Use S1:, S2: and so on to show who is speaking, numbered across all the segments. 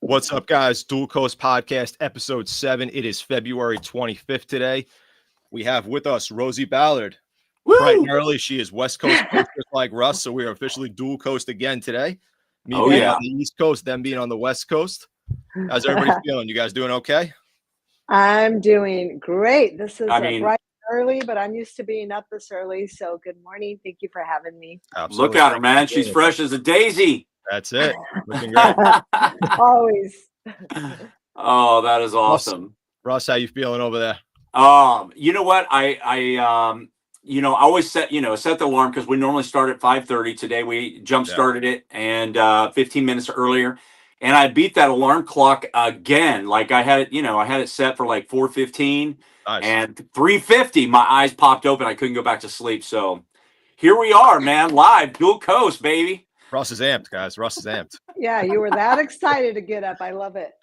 S1: What's up, guys? Dual Coast Podcast, episode 7. It is February 25th today. We have with us Rossie Ballard. Bright and early. She is West Coast just like Russ, so we are officially dual coast again today. Me being on the East Coast, them being on the West Coast. How's everybody feeling? You guys doing okay?
S2: I'm doing great. This is bright and early, but I'm used to being up this early. So good morning. Thank you for having me.
S3: Absolutely. Look at her, man. She's fresh as a daisy.
S1: That's it. Looking great.
S2: Always.
S3: Oh, that is awesome.
S1: Russ, how you feeling over there?
S3: You know what? I always set the alarm because we normally start at 5:30. Today we jump started it and 15 minutes earlier. And I beat that alarm clock again. Like I had it set for like 4:15.
S1: Nice.
S3: And 3:50, my eyes popped open. I couldn't go back to sleep. So here we are, man, live, dual coast, baby.
S1: Russ is amped, guys. Russ is amped.
S2: Yeah, you were that excited to get up. I love it.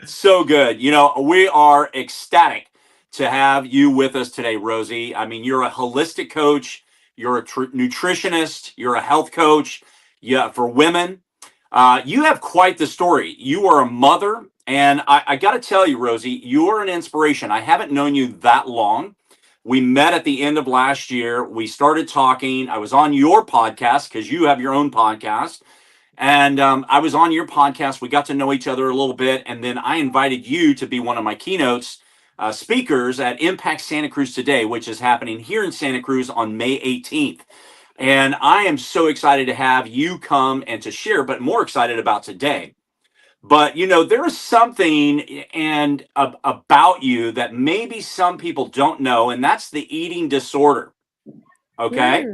S3: So good. We are ecstatic to have you with us today, Rossie. I mean, you're a holistic coach. You're a nutritionist. You're a health coach. Yeah, for women. You have quite the story. You are a mother. And I got to tell you, Rossie, you're an inspiration. I haven't known you that long. We met at the end of last year. We started talking. I was on your podcast because you have your own podcast. And I was on your podcast. We got to know each other a little bit. And then I invited you to be one of my keynotes speakers at Impact Santa Cruz today, which is happening here in Santa Cruz on May 18th. And I am so excited to have you come and to share, but more excited about today. But, there is something about you that maybe some people don't know, and that's the eating disorder. Okay.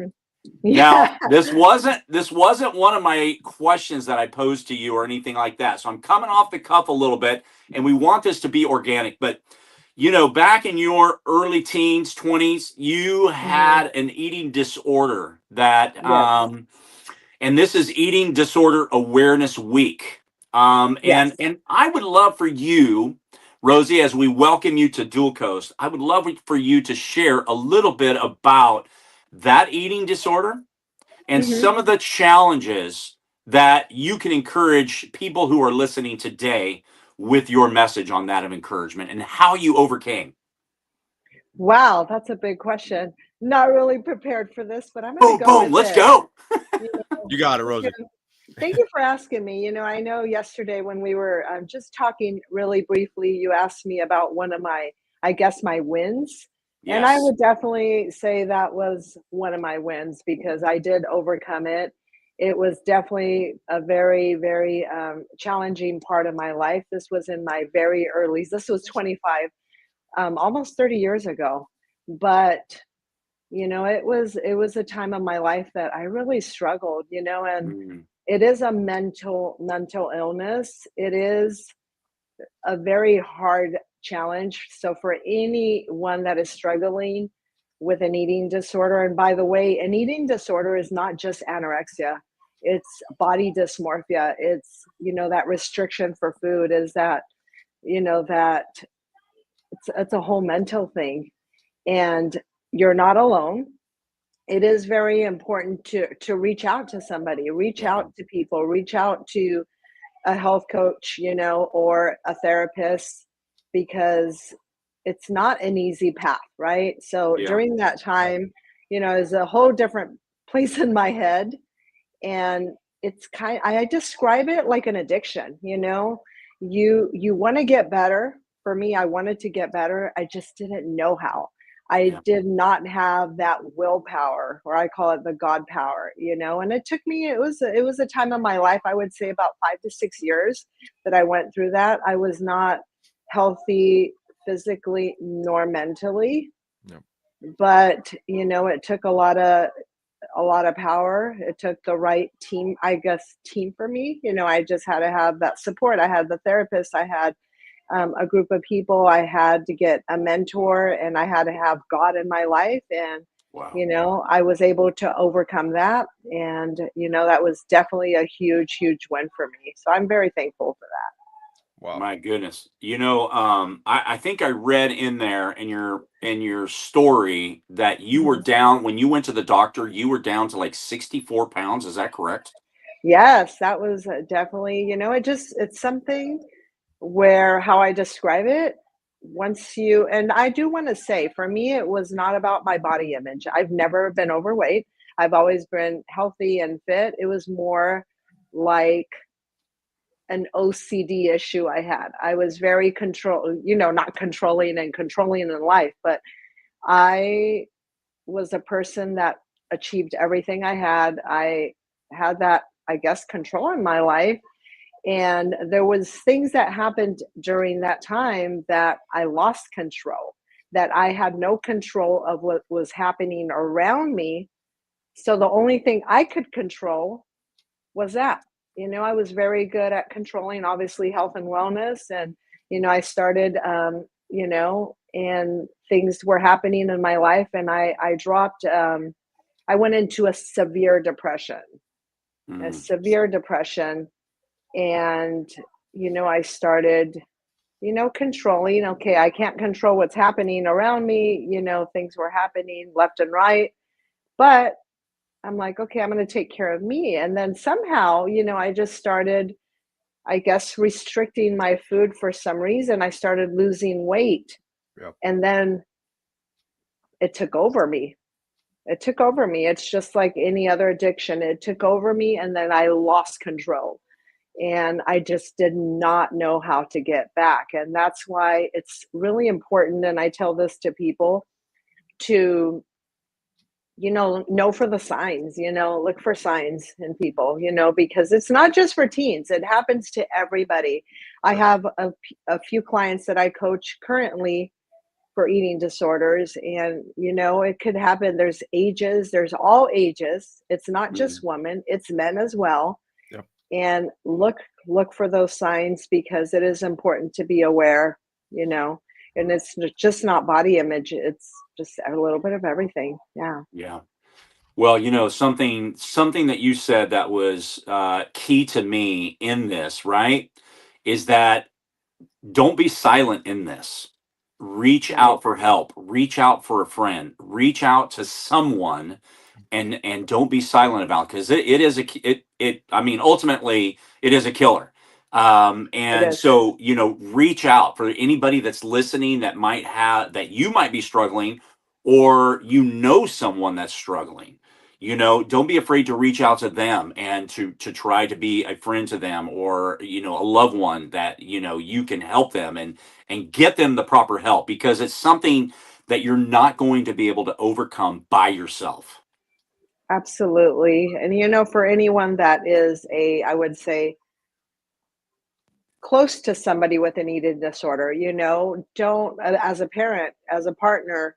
S2: Yeah.
S3: Now, this wasn't one of my questions that I posed to you or anything like that. So I'm coming off the cuff a little bit, and we want this to be organic. But, back in your early teens, 20s, you had an eating disorder that, and this is Eating Disorder Awareness Week. And I would love for you, Rossie, as we welcome you to Dual Coast, I would love for you to share a little bit about that eating disorder and some of the challenges that you can encourage people who are listening today with your message on that of encouragement and how you overcame.
S2: Wow, that's a big question. Not really prepared for this, but I'm going to go.
S3: Boom, let's go.
S1: You got it, Rossie.
S2: Thank you for asking me. I know yesterday when we were just talking really briefly, you asked me about one of my wins. Yes. And I would definitely say that was one of my wins because I did overcome it. It was definitely a very, very challenging part of my life. This was in my very early, this was 25, almost 30 years ago. But, it was a time of my life that I really struggled, and it is a mental illness. It is a very hard challenge. So for anyone that is struggling with an eating disorder, and by the way, an eating disorder is not just anorexia, it's body dysmorphia. It's, that restriction for food is that, that it's a whole mental thing, and you're not alone. It is very important to reach out to somebody, reach out to people, reach out to a health coach, or a therapist, because it's not an easy path, right? So during that time, it's a whole different place in my head. And it's I describe it like an addiction, you want to get better. For me, I wanted to get better. I just didn't know how. I did not have that willpower, or I call it the God power, and it took me, it was a time of my life, I would say about 5 to 6 years that I went through that. I was not healthy physically nor mentally, but, it took a lot of power. It took the right team for me. I just had to have that support. I had the therapist, I had a group of people, I had to get a mentor, and I had to have God in my life. And, I was able to overcome that. And, that was definitely a huge, huge win for me. So I'm very thankful for that.
S3: Wow. My goodness. I think I read in there in your story that you were down when you went to the doctor, you were down to like 64 pounds. Is that correct?
S2: Yes, that was definitely, it's something where how I describe it, and I do want to say, for me, it was not about my body image. I've never been overweight. I've always been healthy and fit. It was more like an OCD issue I had. I was very not controlling and controlling in life, but I was a person that achieved everything I had. I had that, I guess, control in my life. And there was things that happened during that time that I lost control, that I had no control of what was happening around me. So the only thing I could control was that. I was very good at controlling, obviously, health and wellness. And, I started, and things were happening in my life. And I dropped, I went into a
S3: Mm.
S2: severe depression. And, I started, controlling. Okay, I can't control what's happening around me. Things were happening left and right. But I'm like, okay, I'm going to take care of me. And then somehow, I just started, I guess, restricting my food for some reason. I started losing weight.
S1: Yeah.
S2: And then it took over me. It took over me. It's just like any other addiction. It took over me, and then I lost control. And I just did not know how to get back. And that's why it's really important. And I tell this to people to, know for the signs, look for signs in people, because it's not just for teens, it happens to everybody. I
S1: Right.
S2: have a few clients that I coach currently for eating disorders, and it could happen. There's all ages. It's not just women, it's men as well.
S1: Yeah.
S2: And look for those signs, because it is important to be aware, and it's just not body image, it's just a little bit of everything. Yeah.
S3: Yeah. Well, something that you said that was key to me in this, right, is that don't be silent in this. Reach
S2: Right.
S3: out for help. Reach out for a friend. Reach out to someone, and don't be silent about, because it is it. I mean, ultimately, it is a killer.
S2: It
S3: And
S2: is.
S3: so, reach out for anybody that's listening that you might be struggling, or someone that's struggling. Don't be afraid to reach out to them, and to try to be a friend to them, or a loved one that you can help them, and get them the proper help, because it's something that you're not going to be able to overcome by yourself.
S2: Absolutely. And for anyone that is I would say, close to somebody with an eating disorder, don't, as a parent, as a partner,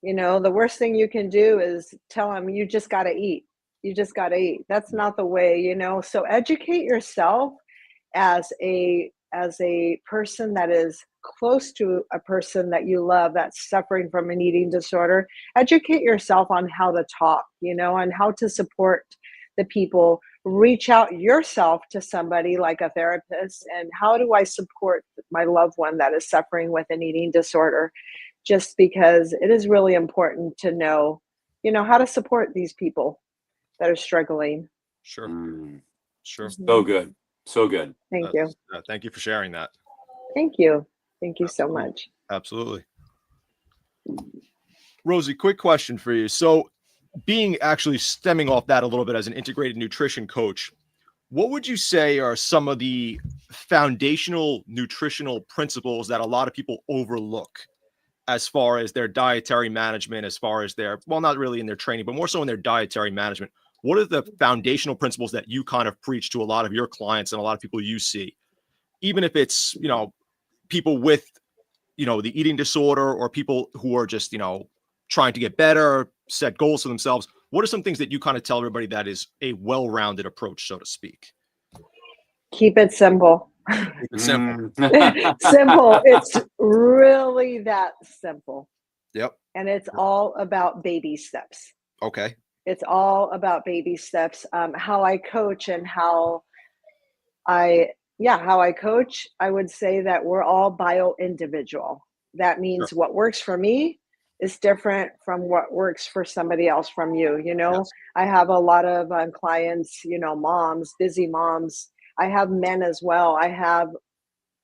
S2: the worst thing you can do is tell them, you just got to eat. You just got to eat. That's not the way, So educate yourself as a person that is close to a person that you love that's suffering from an eating disorder. Educate yourself on how to talk, on how to support the people. Reach out yourself to somebody like a therapist, and how do I support my loved one that is suffering with an eating disorder? Just because it is really important to know, how to support these people that are struggling.
S1: Sure.
S3: Mm,
S1: Sure.
S3: so
S2: Mhm.
S3: good. So good.
S2: Thank you.
S1: Thank you for sharing that.
S2: Thank you. Thank you so
S1: Absolutely.
S2: much.
S1: Absolutely. Rosie, quick question for you. So, being actually stemming off that a little bit as an integrated nutrition coach, what would you say are some of the foundational nutritional principles that a lot of people overlook as far as their dietary management, as far as well, not really in their training, but more so in their dietary management? What are the foundational principles that you kind of preach to a lot of your clients and a lot of people you see, even if it's, people with, the eating disorder, or people who are just, trying to get better, set goals for themselves? What are some things that you kind of tell everybody that is a well-rounded approach, so to speak?
S2: Keep it simple.
S1: Keep it simple.
S2: Simple. It's really that simple.
S1: Yep.
S2: And it's all about baby steps.
S1: Okay.
S2: It's all about baby steps. How I coach and how I coach, I would say that we're all bio individual. That
S1: Sure.
S2: means what works for me is different from what works for somebody else from you.
S1: Yes.
S2: I have a lot of clients, moms, busy moms. I have men as well. I have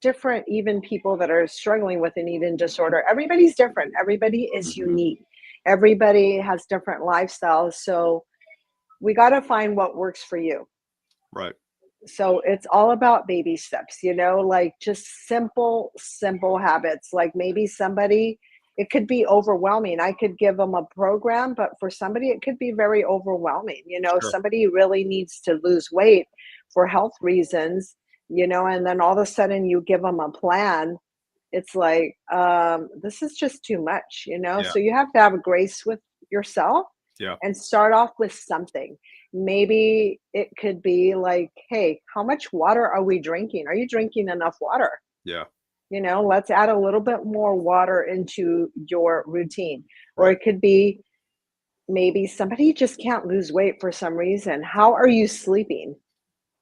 S2: different, even people that are struggling with an eating disorder. Everybody's different. Everybody is
S3: Mhm.
S2: unique. Everybody has different lifestyles. So we got to find what works for you.
S1: Right.
S2: So it's all about baby steps, like just simple habits. Like maybe somebody, it could be overwhelming. I could give them a program, but for somebody, it could be very overwhelming.
S1: Sure.
S2: Somebody really needs to lose weight for health reasons, and then all of a sudden you give them a plan. It's like, this is just too much,
S1: Yeah.
S2: So you have to have grace with yourself
S1: Yeah.
S2: and start off with something. Maybe it could be like, hey, how much water are we drinking? Are you drinking enough water?
S1: Yeah.
S2: Let's add a little bit more water into your routine. Or
S1: Right.
S2: it could be maybe somebody just can't lose weight for some reason. How are you sleeping?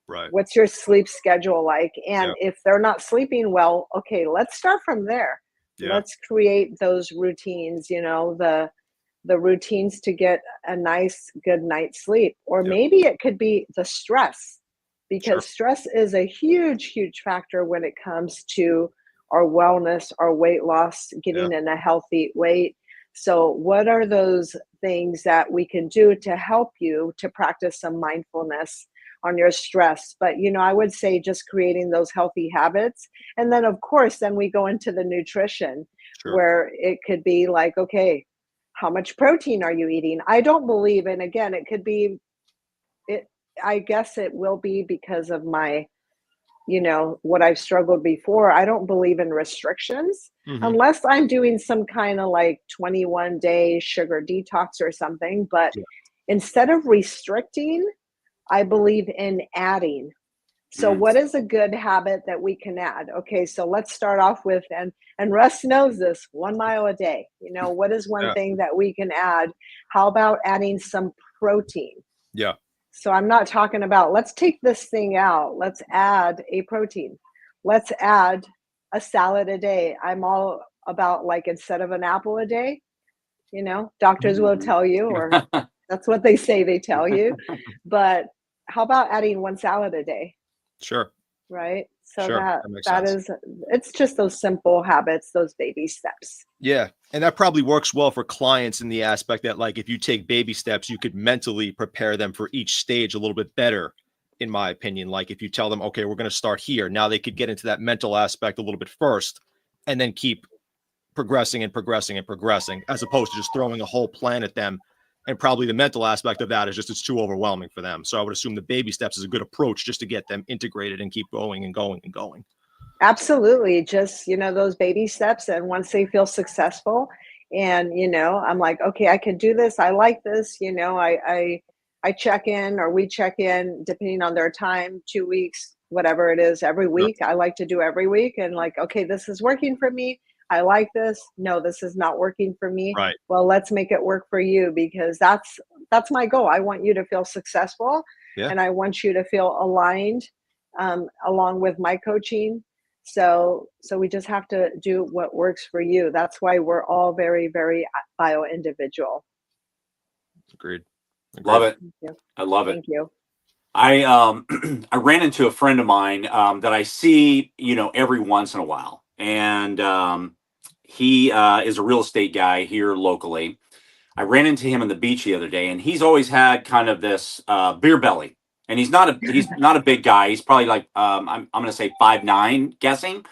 S1: Right.
S2: What's your sleep schedule like?
S1: Yeah.
S2: And if they're not sleeping well, okay, let's start from there.
S1: Yeah.
S2: Let's create those routines, the routines to get a nice good night's sleep. Or
S1: Yep.
S2: maybe it could be the stress,
S1: Sure.
S2: because stress is a huge factor when it comes to our wellness, our weight loss,
S1: Yeah.
S2: getting in a healthy weight. So what are those things that we can do to help you to practice some mindfulness on your stress? But I would say just creating those healthy habits. And then of course then we go into the nutrition,
S1: Sure.
S2: where it could be like, okay, how much protein are you eating? I don't believe, and again, it could be it I guess it will be because of my, what I've struggled before. I don't believe in restrictions
S1: Hmm.
S2: unless I'm doing some kind of like 21-day sugar detox or something. But
S1: Yeah.
S2: instead of restricting, I believe in adding. So
S3: Mm.
S2: what is a good habit that we can add? Okay, so let's start off with, and Russ knows this, 1 mile a day. What is one
S1: Yeah.
S2: thing that we can add? How about adding some protein?
S1: Yeah.
S2: So I'm not talking about let's take this thing out. Let's add a protein. Let's add a salad a day. I'm all about, like, instead of an apple a day, doctors will
S3: Mhm.
S2: tell you, or that's what they say they tell you. But how about adding one salad a day?
S1: Sure.
S2: Right? So
S1: Sure.
S2: that
S1: That makes
S2: that
S1: sense.
S2: is it's just those simple habits, those baby steps.
S1: Yeah. And that probably works well for clients in the aspect that, like, if you take baby steps, you could mentally prepare them for each stage a little bit better, in my opinion. Like, if you tell them, okay, we're going to start here, now they could get into that mental aspect a little bit first and then keep progressing and progressing and progressing, as opposed to just throwing a whole plan at them. And probably the mental aspect of that is just it's too overwhelming for them. So I would assume the baby steps is a good approach just to get them integrated and keep going and going and going.
S2: Absolutely. Just, those baby steps. And once they feel successful, and, I'm like, okay, I can do this. I like this. I check in, or we check in depending on their time, 2 weeks, whatever it is, every
S1: Sure.
S2: week. I like to do every week, and like, okay, this is working for me. I like this. No, this is not working for me.
S1: Right.
S2: Well, let's make it work for you, because that's my goal. I want you to feel successful,
S1: Yeah.
S2: and I want you to feel aligned, along with my coaching. So we just have to do what works for you. That's why we're all very, very bio individual.
S1: Agreed.
S3: Love
S1: Agreed.
S3: it.
S2: Thank you.
S3: I love it.
S2: Thank you.
S3: I I ran into a friend of mine that I see, every once in a while, and he is a real estate guy here locally. I ran into him on the beach the other day, and he's always had kind of this beer belly. And he's not a big guy. He's probably like I'm going to say 5'9", guessing,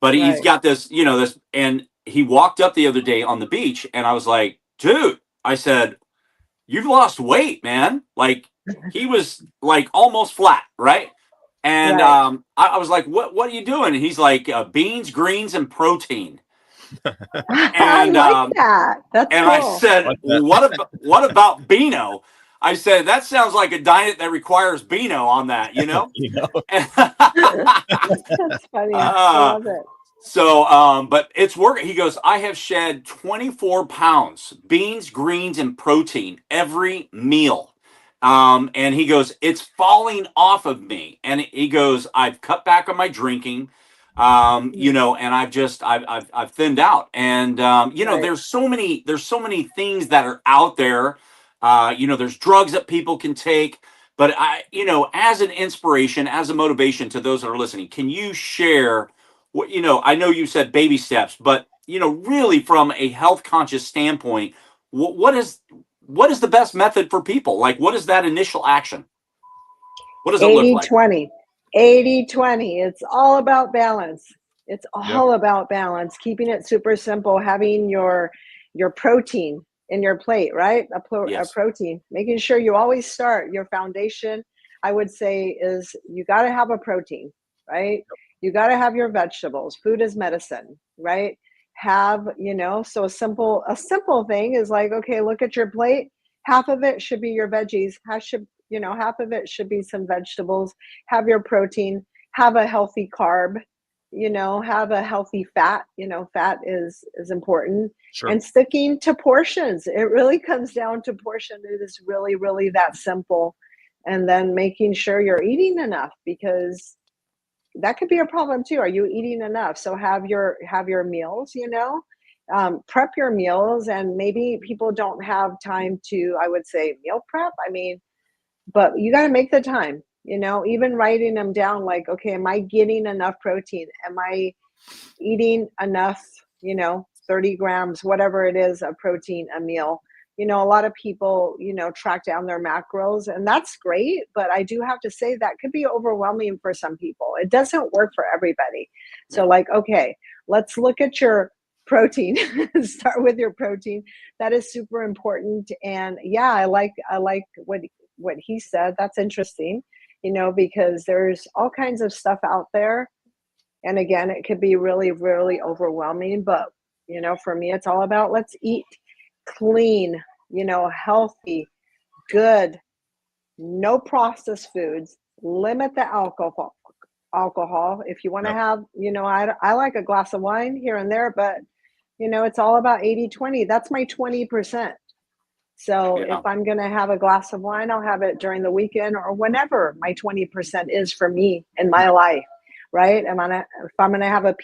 S3: but he's
S2: Right.
S3: got this, this. And he walked up the other day on the beach, and I was like, dude, I said, you've lost weight, man. Like, he was like almost flat, right? And
S2: Right.
S3: I was like, what are you doing? And he's like, beans, greens, and protein.
S2: I
S3: And
S2: like that. That's
S3: and I
S2: cool.
S3: said,
S1: Like that.
S3: what about Beano? I said, that sounds like a diet that requires Beano on that, you know?
S1: You know?
S2: That's funny. I
S3: uh,
S2: love it.
S3: so, but it's working. He goes, I have shed 24 pounds, beans, greens, and protein every meal. And he goes, it's falling off of me. And he goes, I've cut back on my drinking. You know, and I've thinned out, and you know,
S2: Right.
S3: there's so many things that are out there. You know, there's drugs that people can take, but you know, as an inspiration, as a motivation to those that are listening, can you share what, you know, I know you said baby steps, but you know, really from a health conscious standpoint, what is the best method for people? Like, what is that initial action? What does it look
S2: 80
S3: like?
S2: 20. 80 20. It's all about balance. It's
S1: Yep.
S2: all about balance, keeping it super simple, having your protein in your plate, right? A
S3: Yes.
S2: protein, making sure you always start your foundation, I would say, is you got to have a protein, right? You got to have your vegetables. Food is medicine, right? Have, so a simple thing is like, okay, look at your plate. Half of it should be your veggies. Half of it should be some vegetables. Have your protein, have a healthy carb, have a healthy fat. Fat is important.
S1: Sure.
S2: And sticking to portions. It really comes down to portion. It is really, really that simple. And then making sure you're eating enough, because that could be a problem too. Are you eating enough? So have your meals, prep your meals. And maybe people don't have time to, I would say, meal prep. I mean, but you got to make the time, even writing them down, like, okay, am I getting enough protein? Am I eating enough, 30 grams, whatever it is, of protein a meal? A lot of people, track down their macros, and that's great. But I do have to say that could be overwhelming for some people. It doesn't work for everybody. So,
S3: Yeah.
S2: like, okay, let's look at your protein. Start with your protein. That is super important. And yeah, I like what he said. That's interesting, because there's all kinds of stuff out there. And again, it could be really, really overwhelming. But, for me, it's all about, let's eat clean, healthy, good, no processed foods, limit the alcohol. If you want to
S1: Yep.
S2: have, I like a glass of wine here and there, but, it's all about 80 20. That's my 20%. So if
S3: Yeah.
S2: I'm going to have a glass of wine, I'll have it during the weekend or whenever my 20% is for me in my life, right? If I'm going to have a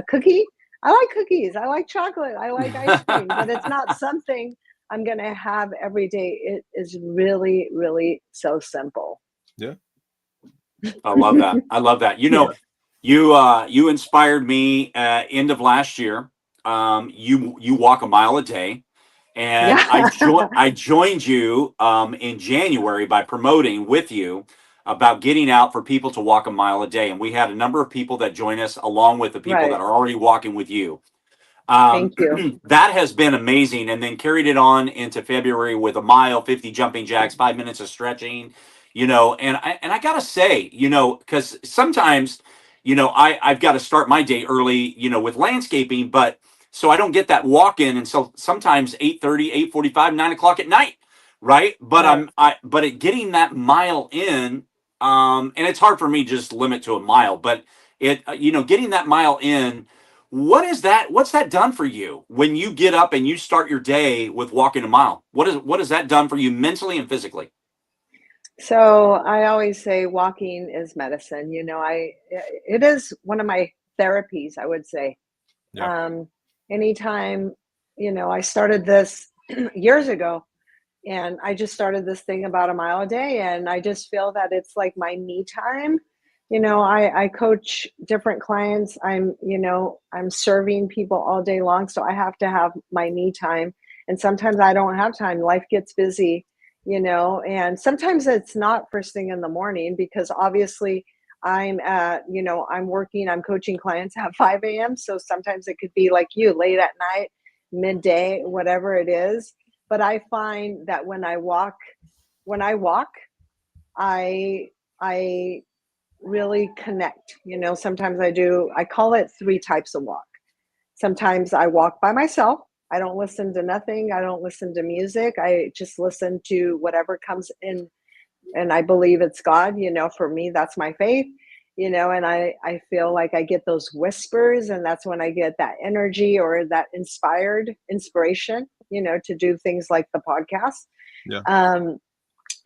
S2: cookie, I like cookies. I like chocolate. I like ice cream, but it's not something I'm going to have every day. It is really, really so simple.
S1: Yeah.
S3: I love that. I love that. You know, you inspired me end of last year. You walk a mile a day, and
S2: Yeah.
S3: I joined you in January by promoting with you about getting out for people to walk a mile a day, and we had a number of people that join us along with the people that
S2: Right.
S3: are already walking with you.
S2: Thank you.
S3: That has been amazing, and then carried it on into February with a mile, 50 jumping jacks, 5 minutes of stretching, you know. And I gotta say, you know, because sometimes, you know, I've got to start my day early, you know, with landscaping, but so I don't get that walk in until sometimes 8:30, 8:45, 9 o'clock at night, right? But
S2: Right.
S3: getting that mile in, and it's hard for me to just limit to a mile, but you know, getting that mile in, what's that done for you when you get up and you start your day with walking a mile? What has that done for you mentally and physically?
S2: So I always say walking is medicine. It is one of my therapies, I would say.
S1: Yeah.
S2: Um, anytime, I started this years ago, and I just started this thing about a mile a day, and I just feel that it's like my me time. I coach different clients. I'm serving people all day long, so I have to have my me time. And sometimes I don't have time. Life gets busy, and sometimes it's not first thing in the morning, because obviously I'm working, I'm coaching clients at 5 a.m. So sometimes it could be like you, late at night, midday, whatever it is. But I find that when I walk, I really connect. Sometimes I call it three types of walk. Sometimes I walk by myself. I don't listen to nothing. I don't listen to music. I just listen to whatever comes in, and I believe it's God. For me, that's my faith. And I feel like I get those whispers, and that's when I get that energy or that inspiration, to do things like the podcast.
S1: Yeah.
S2: Um,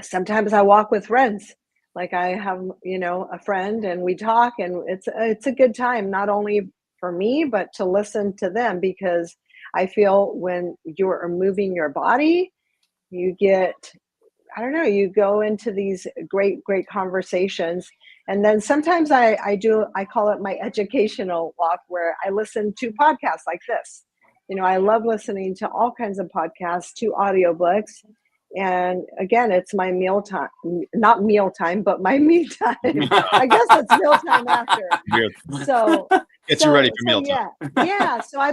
S2: Sometimes I walk with friends. Like I have, a friend and we talk and it's a good time, not only for me, but to listen to them because I feel when you're moving your body, you get, I don't know, you go into these great conversations. And then sometimes I call it my educational walk where I listen to podcasts like this. I love listening to all kinds of podcasts, to audiobooks. And again, it's my meal time, not meal time, but my me time. I guess it's meal time after. So,
S1: Gets you ready for meal time.
S2: yeah. So I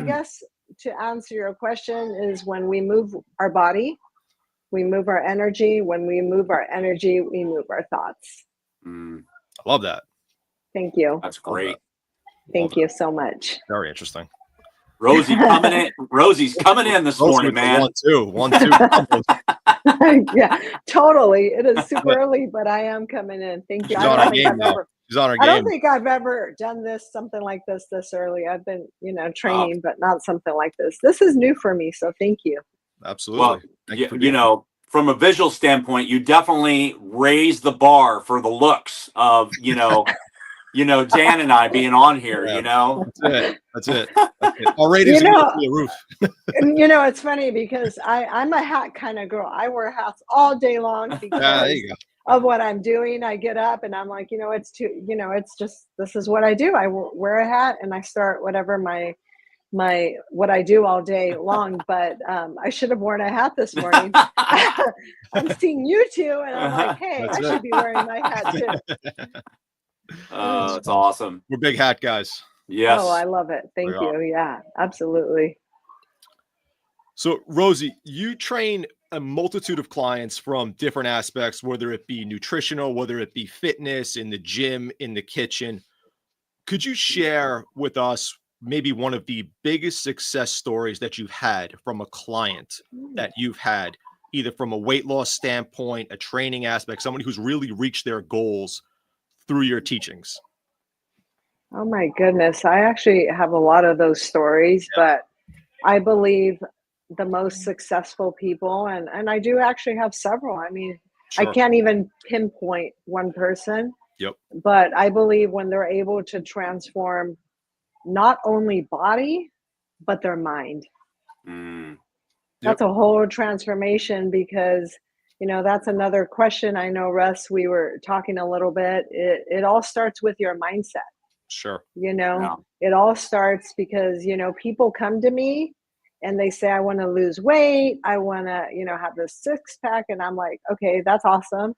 S2: guess to answer your question is when we move our body, we move our energy. When we move our energy, we move our thoughts.
S1: I love that.
S2: Thank you.
S3: That's great.
S2: Thank you so much.
S1: Very interesting.
S3: Rosie coming in. Rosie's coming in this morning, man.
S1: 1-2.
S2: Yeah, totally. It is super early, but I am coming in. Thank you.
S1: She's on her game now. She's on her game.
S2: I don't think I've ever done something like this early. I've been, training, but not something like this. This is new for me, so thank you.
S1: Absolutely.
S3: Well, from a visual standpoint, you definitely raised the bar for the looks of, Dan and I being on here,
S1: That's it. Our ratings are through the roof.
S2: And, it's funny because I'm a hat kind of girl. I wear hats all day long because
S1: there you go.
S2: of what I'm doing. I get up and I'm like, it's just, this is what I do. I wear a hat and I start whatever what I do all day long, but I should have worn a hat this morning. I'm seeing you two and I'm like, hey, I should be wearing my hat too.
S3: Oh, that's awesome.
S1: We're big hat guys.
S3: Yes.
S2: Oh, I love it. Thank you. Yeah, absolutely.
S1: So Rosie, you train a multitude of clients from different aspects, whether it be nutritional, whether it be fitness, in the gym, in the kitchen. Could you share with us maybe one of the biggest success stories that you've had from a client that you've had, either from a weight loss standpoint, a training aspect, somebody who's really reached their goals through your teachings?
S2: Oh my goodness. I actually have a lot of those stories, but I believe the most successful people, and I do actually have several. I mean, I can't even pinpoint one person, but I believe when they're able to transform not only body, but their mind. That's a whole transformation because, that's another question. I know, Russ, we were talking a little bit. It all starts with your mindset.
S1: Sure.
S2: It all starts because, people come to me and they say, I want to lose weight. I want to, have this 6-pack. And I'm like, okay, that's awesome.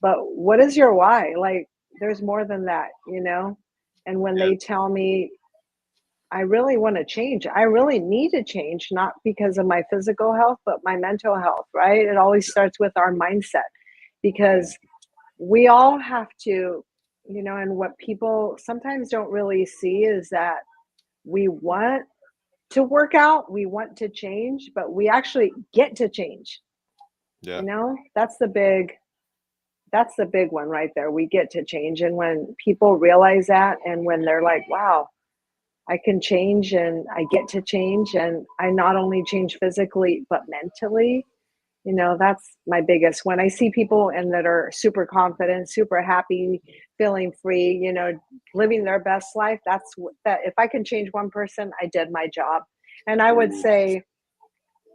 S2: But what is your why? Like, there's more than that, And when they tell me, I really want to change, I really need to change, not because of my physical health, but my mental health, right? It always starts with our mindset because we all have to, and what people sometimes don't really see is that we want to work out, we want to change, but we actually get to change. That's the big one right there. We get to change. And when people realize that, and when they're like, wow, I can change and I get to change, and I not only change physically but mentally, that's my biggest. When I see people and that are super confident, super happy, feeling free, living their best life, that if I can change one person, I did my job. And I would say,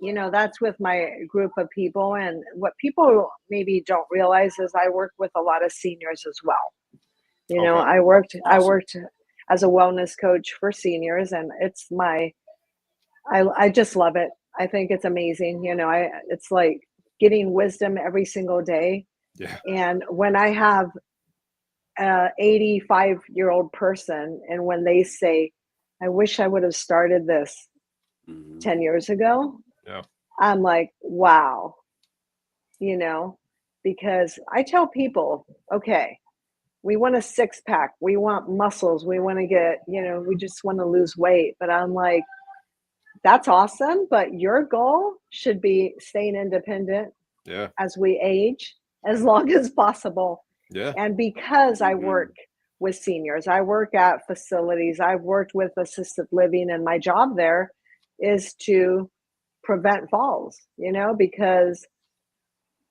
S2: that's with my group of people. And what people maybe don't realize is I work with a lot of seniors as well. I worked as a wellness coach for seniors, and it's I just love it. I think it's amazing. It's like getting wisdom every single day.
S1: Yeah.
S2: And when I have a 85-year-old person, and when they say, I wish I would have started this 10 years ago, I'm like, wow, because I tell people, okay, we want a 6-pack, we want muscles, we want to get, we just want to lose weight. But I'm like, that's awesome, but your goal should be staying independent as we age, as long as possible. And because I work with seniors, I work at facilities, I've worked with assisted living, and my job there is to prevent falls, because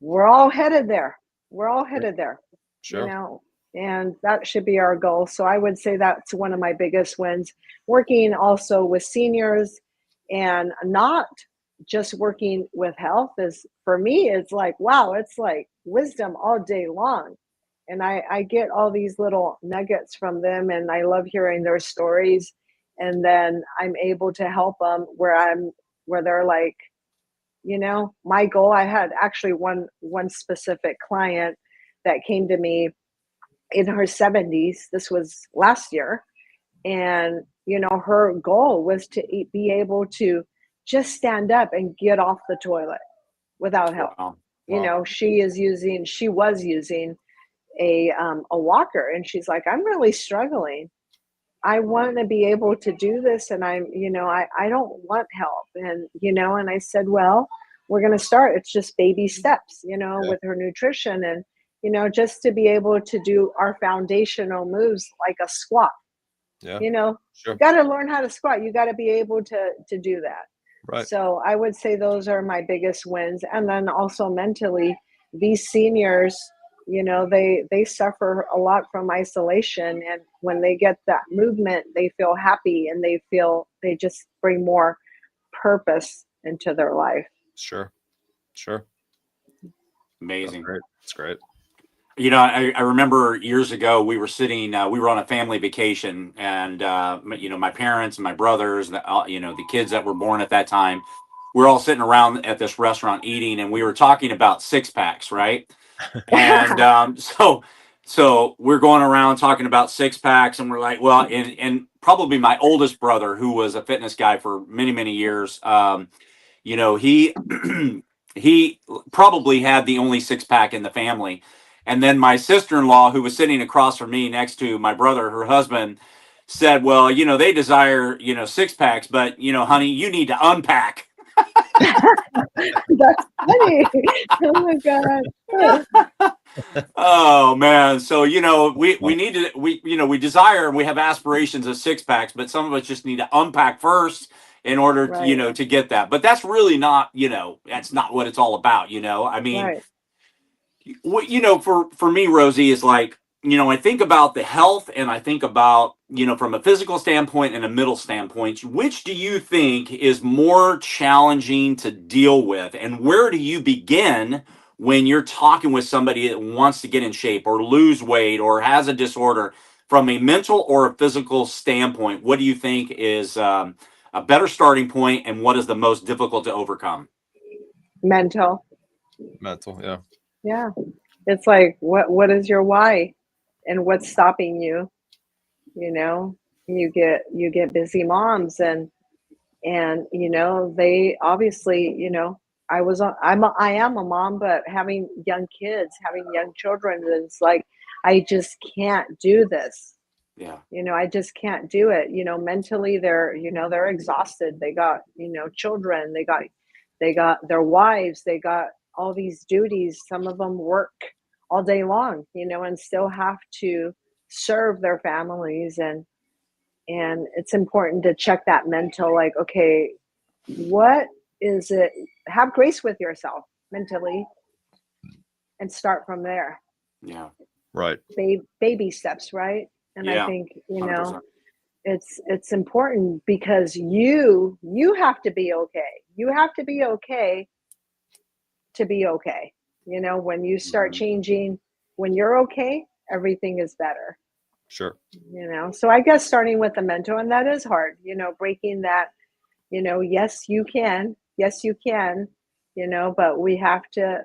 S2: we're all headed there. We're all headed there, you
S1: Sure.
S2: know, and that should be our goal. So I would say that's one of my biggest wins. Working also with seniors and not just working with health is for me, it's like, wow, it's like wisdom all day long. And I get all these little nuggets from them and I love hearing their stories. And then I'm able to help them where they're like, my goal, I had actually one specific client that came to me in her 70s. This was last year. And, her goal was to be able to just stand up and get off the toilet without help.
S3: Wow. Wow.
S2: She was using a walker, and she's like, I'm really struggling. I want to be able to do this, and I don't want help. And I said, well, we're going to start. It's just baby steps,
S1: Yeah.
S2: with her nutrition and, just to be able to do our foundational moves like a squat.
S1: Yeah.
S2: You got to learn how to squat. You got to be able to do that.
S1: Right.
S2: So I would say those are my biggest wins. And then also mentally, these seniors, they suffer a lot from isolation. And when they get that movement, they feel happy and they just bring more purpose into their life.
S1: Sure.
S3: Amazing.
S1: That's great.
S3: I remember years ago we were sitting, we were on a family vacation, and my parents and my brothers, the kids that were born at that time, we're all sitting around at this restaurant eating, and we were talking about six packs, right? And so we're going around talking about six packs, and we're like, well, and probably my oldest brother, who was a fitness guy for many, many years, he he probably had the only six pack in the family. And then my sister-in-law, who was sitting across from me next to my brother, her husband, said, well, they desire, six packs, but, honey, you need to unpack.
S2: That's funny. Oh my God.
S3: Oh man. So, we need to, we desire, and we have aspirations of six packs, but some of us just need to unpack first in order to,
S2: Right.
S3: to get that. But that's really not, that's not what it's all about. I mean,
S2: Right.
S3: what for me, Rosie, is like, I think about the health, and I think about, from a physical standpoint and a mental standpoint, which do you think is more challenging to deal with, and where do you begin when you're talking with somebody that wants to get in shape or lose weight or has a disorder? From a mental or a physical standpoint, what do you think is a better starting point, and what is the most difficult to overcome?
S2: Mental.
S1: Yeah.
S2: Yeah. It's like, what is your why and what's stopping you? You get busy moms and they obviously, I am a mom, but having young kids, having young children, it's like I just can't do this.
S3: Yeah.
S2: I just can't do it. Mentally they're exhausted. They got, children, they got their wives, they got all these duties. Some of them work all day long, and still have to serve their families. And it's important to check that mental, like, okay, what is it? Have grace with yourself mentally and start from there.
S3: Yeah.
S1: Right.
S2: Baby steps, right? And I
S3: Yeah.
S2: think,
S3: 100%.
S2: it's important because you have to be okay. You have to be okay to be okay. When you start changing, when you're okay, everything is better.
S1: Sure.
S2: So I guess starting with the mental, and that is hard, breaking that, yes, you can, but we have to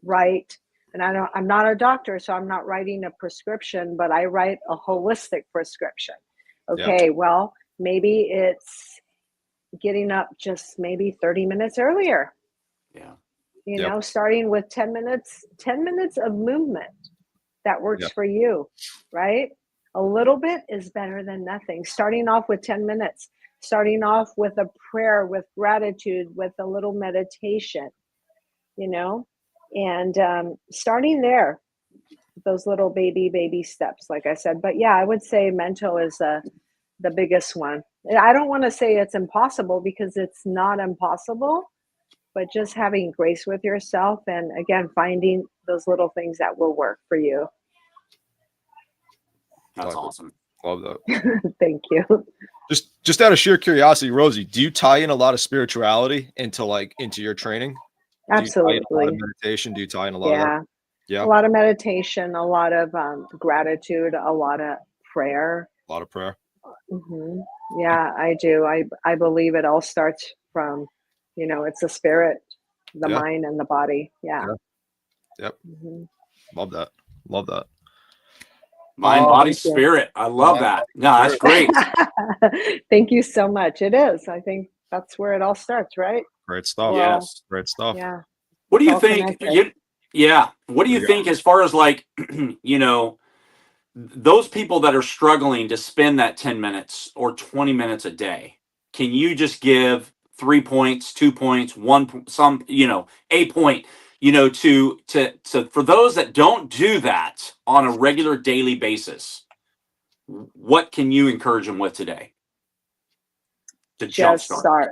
S2: write, and I'm not a doctor, so I'm not writing a prescription, but I write a holistic prescription. Okay, well, maybe it's getting up just maybe 30 minutes earlier.
S3: Yeah.
S2: Starting with 10 minutes of movement that works for you, right? A little bit is better than nothing. Starting off with 10 minutes, starting off with a prayer, with gratitude, with a little meditation, and starting there, those little baby steps, like I said. But yeah, I would say mental is the biggest one. I don't want to say it's impossible, because it's not impossible, but just having grace with yourself, and again, finding those little things that will work for you.
S3: That's awesome.
S1: Love that.
S2: Thank you.
S1: Just out of sheer curiosity, Rosie, do you tie in a lot of spirituality into your training?
S2: Absolutely.
S1: Do you tie in a lot of meditation? Do you tie in a lot of that? Yeah.
S2: A lot of meditation, a lot of gratitude, a lot of prayer.
S1: A lot of prayer.
S2: Mm-hmm. Yeah, I do. I believe it all starts from, it's the spirit, the mind, and the body. Yeah.
S1: Yep.
S2: Mm-hmm.
S1: Love that. Love that.
S3: Mind, body, spirit. I love that. No, that's great.
S2: Thank you so much. It is. I think that's where it all starts, right?
S1: Great stuff.
S3: Yes.
S1: Great stuff.
S2: Yeah.
S3: What do you think? What do you think as far as like, those people that are struggling to spend that 10 minutes or 20 minutes a day? Can you just give 3 points, 2 points, a point, to for those that don't do that on a regular daily basis? What can you encourage them with today? To
S2: just start.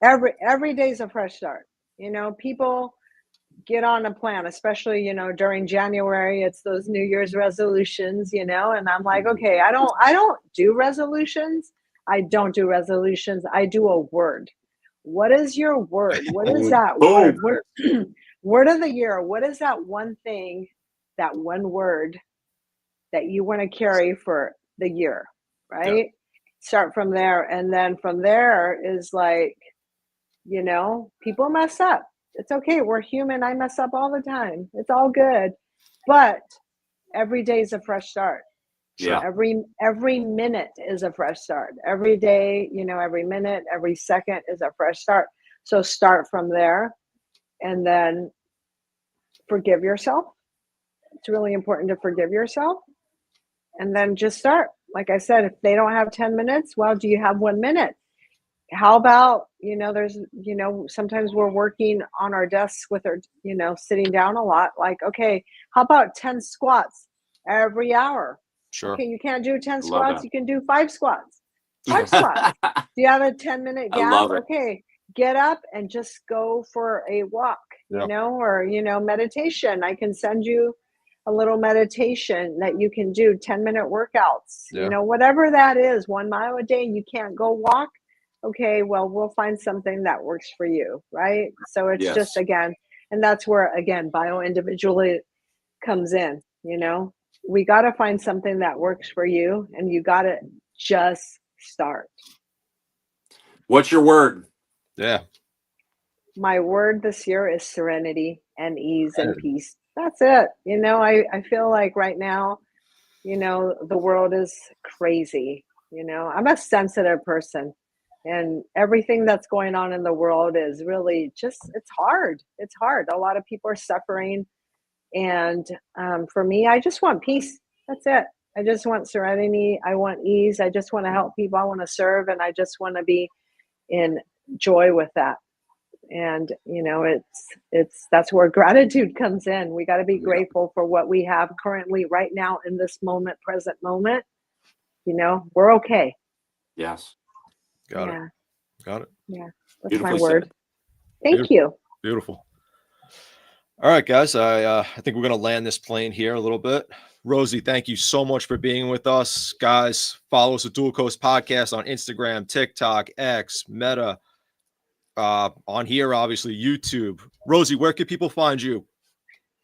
S2: Every day's a fresh start. People get on a plan, especially, during January, it's those New Year's resolutions, and I'm like, okay, I don't do resolutions. I do a word. What is your word? What is that word? Word of the year. What is that one thing, that one word that you want to carry for the year, right? Yeah. Start from there. And then from there is like, people mess up. It's okay. We're human. I mess up all the time. It's all good. But every day is a fresh start.
S3: Yeah.
S2: Every minute is a fresh start. Every day, every minute, every second is a fresh start. So start from there, and then forgive yourself. It's really important to forgive yourself, and then just start. Like I said, if they don't have 10 minutes, well, do you have 1 minute? How about, there's, sometimes we're working on our desks with our, sitting down a lot. Like, okay, how about 10 squats every hour?
S1: Sure.
S2: Okay, you can't do 10 squats. You can do 5 squats. 5 squats. Do you have a 10-minute gap? Okay, get up and just go for a walk, or, meditation. I can send you a little meditation that you can do, 10-minute workouts, whatever that is. 1 mile a day, you can't go walk. Okay, well, we'll find something that works for you, right? So it's just, again, and that's where, again, bio-individually comes in, we got to find something that works for you, and you got to just start.
S3: What's your word?
S1: Yeah.
S2: My word this year is serenity and ease and peace. That's it. I feel like right now, the world is crazy. I'm a sensitive person, and everything that's going on in the world is really just, it's hard. It's hard. A lot of people are suffering. And for me, I just want peace. That's it. I just want serenity. I want ease. I just want to help people. I want to serve, and I just want to be in joy with that. And that's where gratitude comes in. We got to be grateful for what we have currently right now in this present moment. We're okay.
S3: Yes.
S1: Got it.
S2: Yeah. That's my word. Thank you.
S1: Beautiful. All right, guys. I think we're going to land this plane here a little bit. Rosie, thank you so much for being with us. Guys, follow us at Dual Coast Podcast on Instagram, TikTok, X, Meta, on here, obviously, YouTube. Rosie, where can people find you?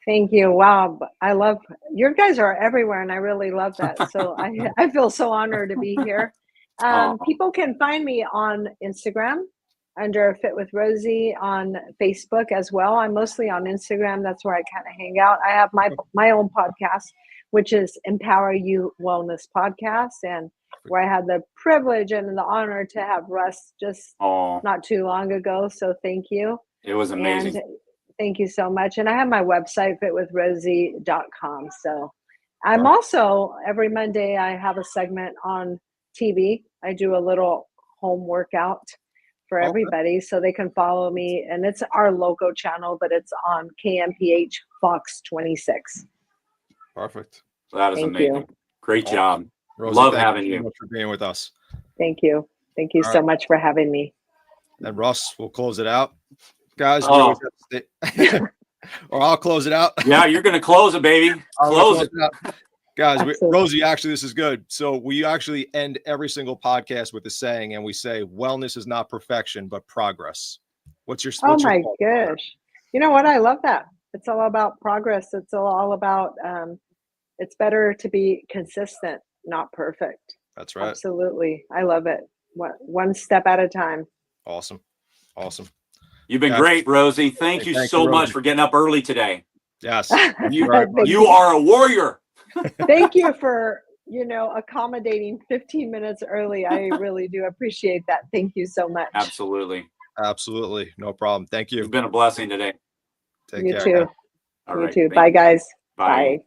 S2: Thank you. Wow. I love, your guys are everywhere, and I really love that. So I feel so honored to be here. People can find me on Instagram under Fit with Rosie, on Facebook as well. I'm mostly on Instagram. That's where I kind of hang out. I have my own podcast, which is Empower You Wellness Podcast, and where I had the privilege and the honor to have Russ just not too long ago. So thank you.
S3: It was amazing.
S2: And thank you so much. And I have my website, fitwithrosie.com. So I'm also, every Monday, I have a segment on TV. I do a little home workout for everybody, so they can follow me. And it's our logo channel, but it's on KMPH Fox 26.
S1: Perfect.
S3: That is amazing. You. Great job.
S1: Rosie,
S3: love having you.
S1: Thank you so much for being with us.
S2: Thank you. Thank you so much for having me.
S1: And Russ will close it out. Guys, we
S3: Oh.
S1: always have to stay. Or I'll close it out.
S3: Yeah, you're going to close it, baby. Close it.
S1: out. Guys,
S2: Absolutely.
S1: Rosie, actually, this is good. So we actually end every single podcast with a saying, and we say, wellness is not perfection, but progress. What's your
S2: Oh
S1: your
S2: my
S1: thought?
S2: gosh. You know what? I love that. It's all about progress. It's all about, it's better to be consistent, not perfect.
S1: That's right.
S2: Absolutely. I love it. One step at a time.
S1: Awesome.
S3: You've been
S1: Guys,
S3: great, Rosie. Thank you so much
S1: Rosie.
S3: for getting up early today.
S1: Yes.
S3: You
S2: Thank
S3: are a warrior.
S2: Thank you for, accommodating 15 minutes early. I really do appreciate that. Thank you so much.
S3: Absolutely.
S1: No problem. Thank you.
S3: It's been a blessing today.
S1: Take
S2: You
S1: care.
S2: too.
S3: All
S2: You
S3: right.
S2: too. Bye, guys.
S3: Bye.
S2: Bye.